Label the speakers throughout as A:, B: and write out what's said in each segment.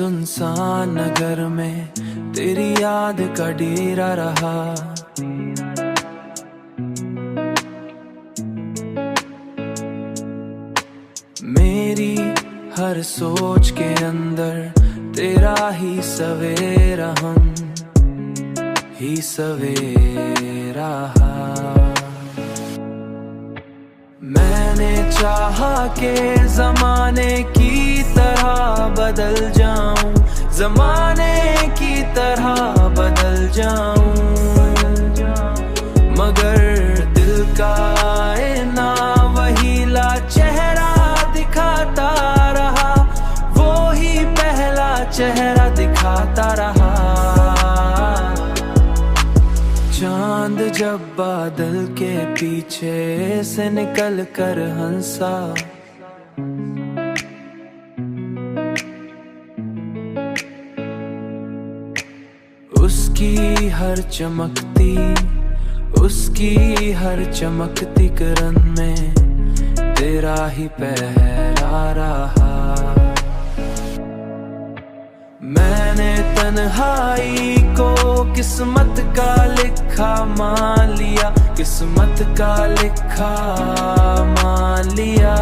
A: सुनसान नगर में तेरी याद का डेरा रहा। मेरी हर सोच के अंदर तेरा ही सवेरा, हम ही सवेरा। मैंने चाहा के जमाने की तरह बदल जाऊं, जमाने की तरह बदल जाऊं, मगर दिल का आईना वही ला चेहरा दिखाता रहा, वो ही पहला चेहरा दिखाता रहा। चांद जब बादल के पीछे से निकल कर हंसा, उसकी हर चमकती किरण में तेरा ही पहरा रहा। मैंने तन्हाई को किस्मत का लिखा मान लिया, किस्मत का लिखा मान लिया।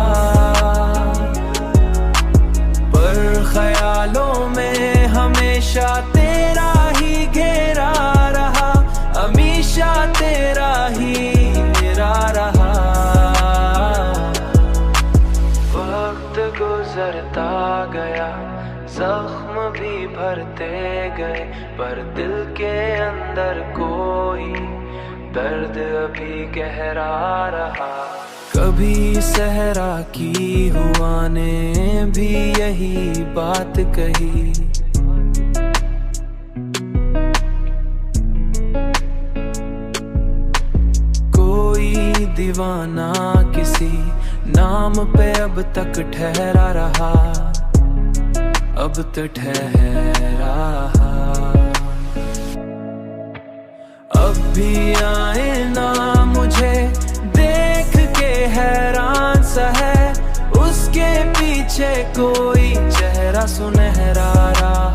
A: पर ख्यालों में हमेशा तेरा ही घेरा रहा, हमेशा तेरा ही मेरा रहा। वक्त गुजरता गया, जख्म भी भरते गए, पर दिल के अंदर कोई दर्द अभी गहरा रहा। कभी सहरा की हुआ ने भी यही बात कही, कोई दीवाना किसी नाम पे अब तक ठहरा रहा, अब तो ठहरा। अब भी आए ना मुझे देख के हैरान सा है, उसके पीछे कोई चेहरा सुनहरा रहा।